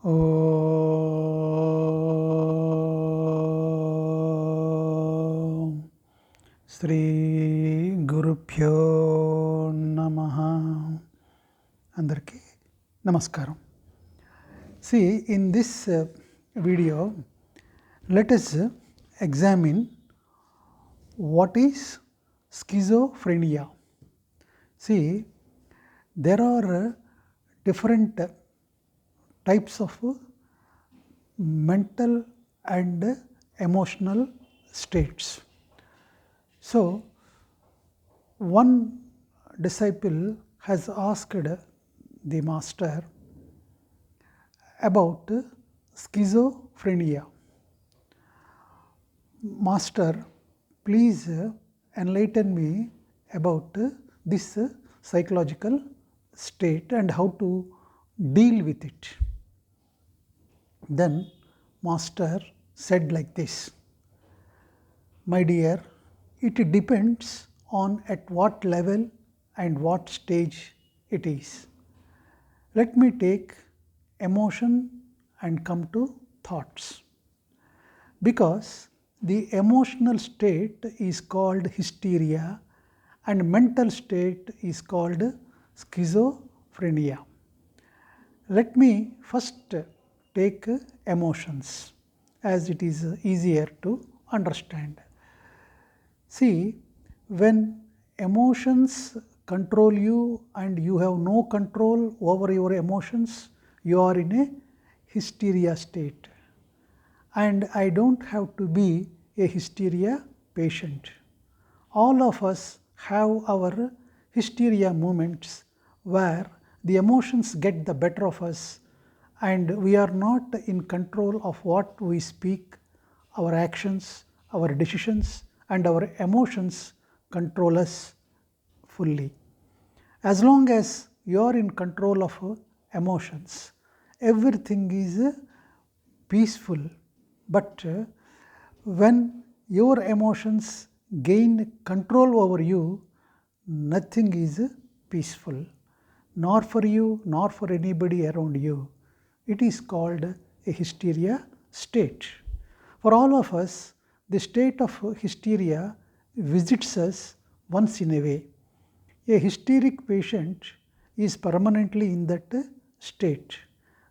Om Sri Gurubhyo Namaha. Andarki Namaskaram. See, in this video, let us examine what is schizophrenia. See, there are different types of mental and emotional states. So, one disciple has asked the master about schizophrenia. Master, please enlighten me about this psychological state and how to deal with it. Then master said like this: my dear, it depends on at what level and what stage it is. Let me take emotion and come to thoughts. Because the emotional state is called hysteria and mental state is called schizophrenia. Let me first take emotions, as it is easier to understand. See, when emotions control you and you have no control over your emotions, you are in a hysteria state. And I don't have to be a hysteria patient. All of us have our hysteria moments where the emotions get the better of us and we are not in control of what we speak, our actions, our decisions, and our emotions control us fully. As long as you are in control of emotions, everything is peaceful. But when your emotions gain control over you, nothing is peaceful, nor for you, nor for anybody around you. It is called a hysteria state. For all of us, the state of hysteria visits us once in a way. A hysteric patient is permanently in that state.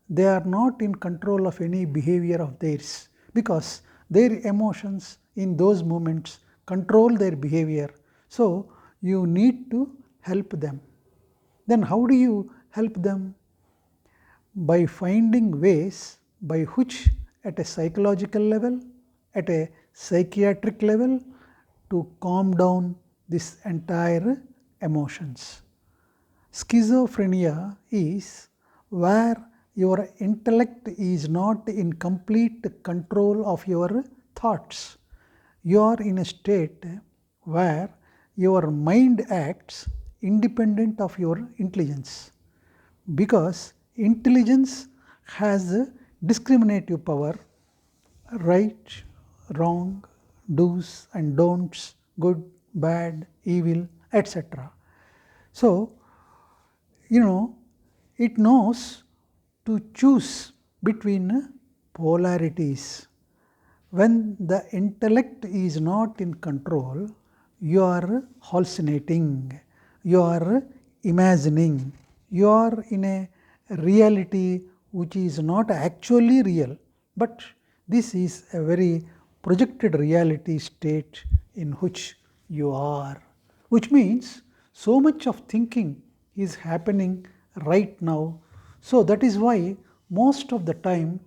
They are not in control of any behavior of theirs because their emotions in those moments control their behavior. So, you need to help them. Then, how do you help them? By finding ways by which, at a psychological level, at a psychiatric level, to calm down this entire emotions. Schizophrenia is where your intellect is not in complete control of your thoughts. You are in a state where your mind acts independent of your intelligence, because intelligence has a discriminative power: right, wrong, do's and don'ts, good, bad, evil, etc. So, it knows to choose between polarities. When the intellect is not in control, you are hallucinating, you are imagining, you are in a reality which is not actually real, but this is a very projected reality state in which you are, which means so much of thinking is happening right now. So that is why most of the time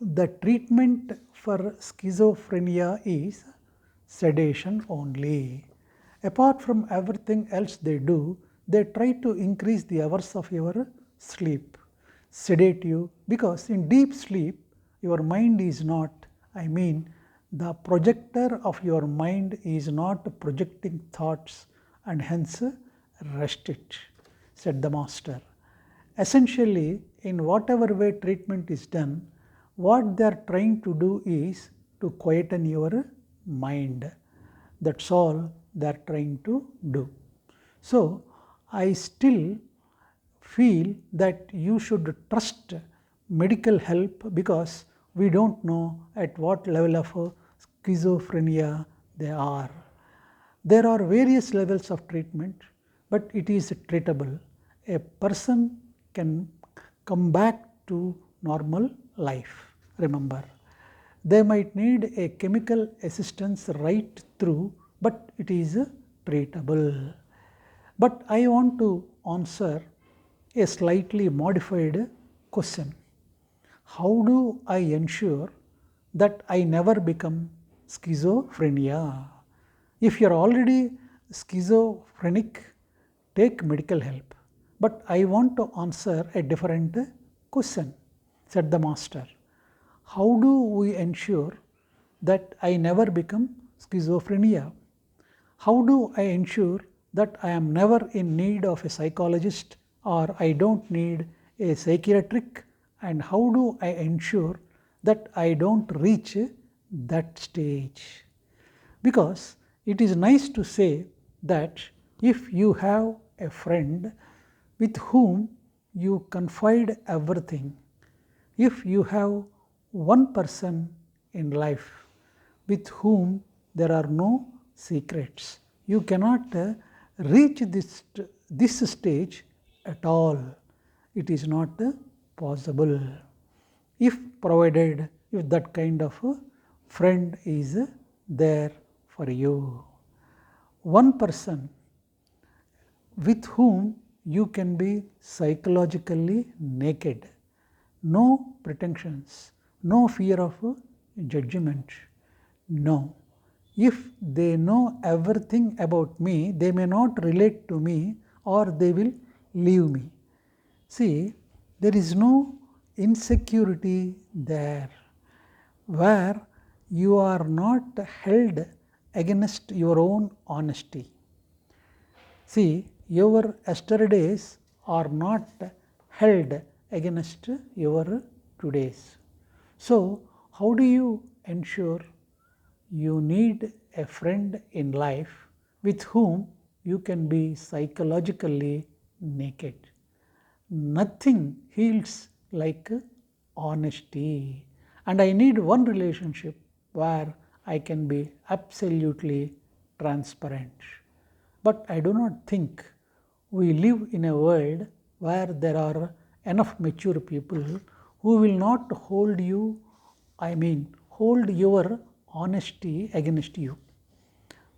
the treatment for schizophrenia is sedation only. Apart from everything else they do, they try to increase the hours of your sleep, sedate you, because in deep sleep your mind is not, the projector of your mind is not projecting thoughts, and hence rest it, said the master. Essentially, in whatever way treatment is done, what they are trying to do is to quieten your mind. That's all they are trying to do. So, I still feel that you should trust medical help because we don't know at what level of schizophrenia they are. There are various levels of treatment, but it is treatable. A person can come back to normal life. Remember, they might need a chemical assistance right through, but it is treatable. But I want to answer a slightly modified question. How do I ensure that I never become schizophrenia? If you are already schizophrenic, take medical help. But I want to answer a different question, said the master. How do we ensure that I never become schizophrenia? How do I ensure that I am never in need of a psychologist or I don't need a psychiatric? And how do I ensure that I don't reach that stage? Because it is nice to say that if you have a friend with whom you confide everything, if you have one person in life with whom there are no secrets, you cannot reach this stage at all. It is not possible. If provided, if that kind of friend is there for you. One person with whom you can be psychologically naked, no pretensions, no fear of judgment. No. If they know everything about me, they may not relate to me or they will leave me. See, there is no insecurity there where you are not held against your own honesty. See, your yesterdays are not held against your todays. So, how do you ensure you need a friend in life with whom you can be psychologically naked? Nothing heals like honesty. And I need one relationship where I can be absolutely transparent. But I do not think we live in a world where there are enough mature people who will not hold you, hold your honesty against you.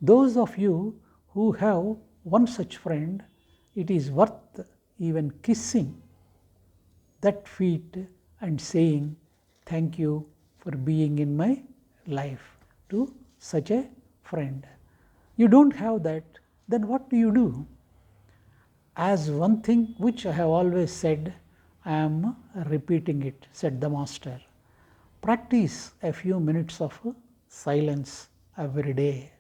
Those of you who have one such friend, it is worth even kissing that feet and saying thank you for being in my life to such a friend. You don't have that, then what do you do? As one thing which I have always said, I am repeating it, said the master. Practice a few minutes of silence every day.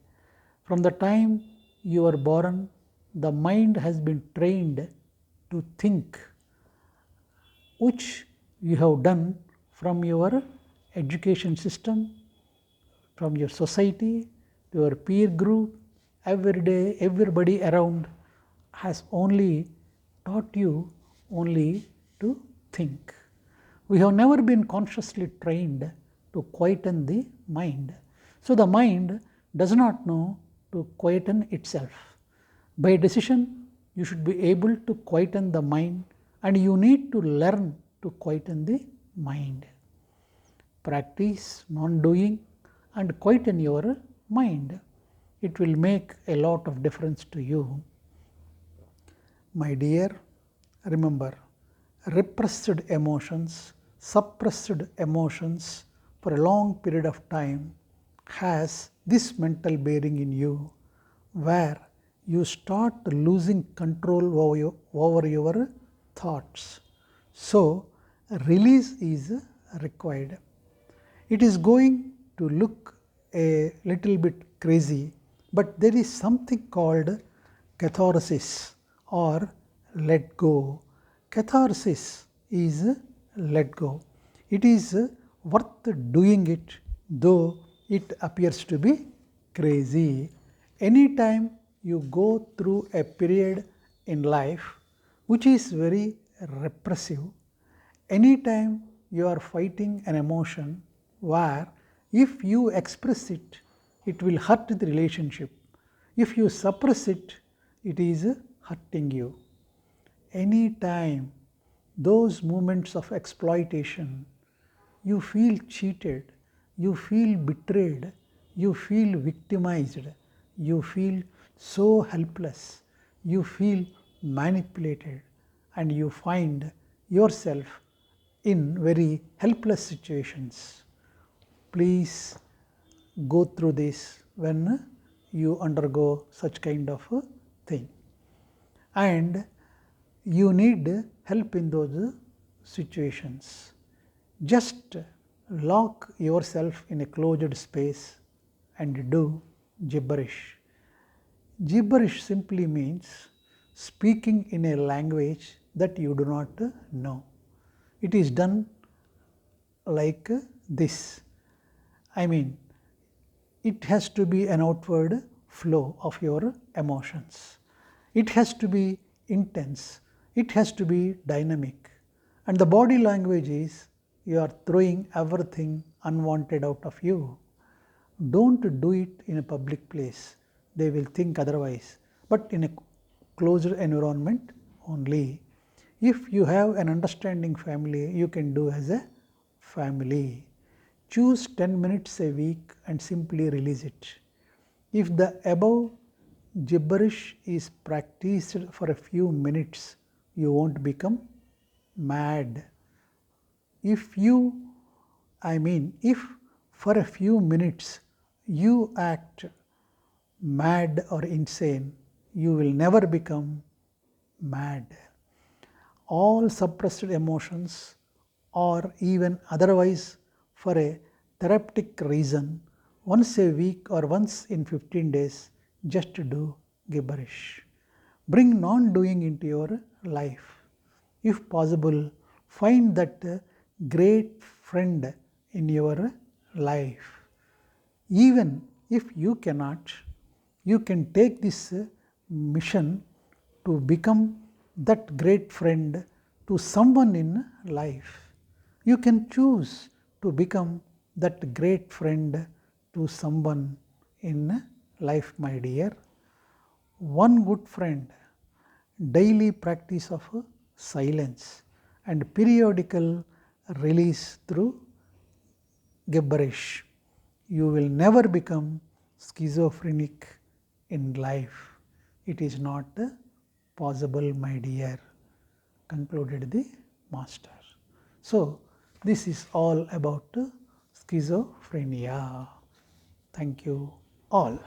From the time you are born, the mind has been trained to think, which you have done from your education system, from your society, your peer group. Every day, everybody around has only taught you only to think. We have never been consciously trained to quieten the mind. So the mind does not know to quieten itself. By decision, you should be able to quieten the mind and you need to learn to quieten the mind. Practice non-doing and quieten your mind. It will make a lot of difference to you. My dear, remember, repressed emotions, suppressed emotions for a long period of time has this mental bearing in you where you start losing control over your thoughts. So, release is required. It is going to look a little bit crazy, but there is something called catharsis or let go. Catharsis is let go. It is worth doing it, though it appears to be crazy. Anytime you go through a period in life which is very repressive, anytime you are fighting an emotion where if you express it, it will hurt the relationship. If you suppress it, it is hurting you. Anytime those moments of exploitation, you feel cheated, you feel betrayed, you feel victimized, you feel so helpless, you feel manipulated, and you find yourself in very helpless situations. Please go through this when you undergo such kind of a thing, and you need help in those situations. Just lock yourself in a closed space and do gibberish. Gibberish simply means speaking in a language that you do not know. It is done like this. I mean, it has to be an outward flow of your emotions. It has to be intense. It has to be dynamic. And the body language is you are throwing everything unwanted out of you. Don't do it in a public place. They will think otherwise. But in a closed environment only. If you have an understanding family, you can do as a family. Choose 10 minutes a week and simply release it. If the above gibberish is practiced for a few minutes, you won't become mad. If for a few minutes you act mad or insane, you will never become mad. All suppressed emotions, or even otherwise for a therapeutic reason, once a week or once in 15 days, just do gibberish. Bring non-doing into your life. If possible, find that great friend in your life. Even if you cannot, you can take this mission to become that great friend to someone in life. You can choose to become that great friend to someone in life, my dear. One good friend, daily practice of silence, and periodical release through gibberish. You will never become schizophrenic in life. It is not possible, my dear, concluded the master. So, this is all about schizophrenia. Thank you all.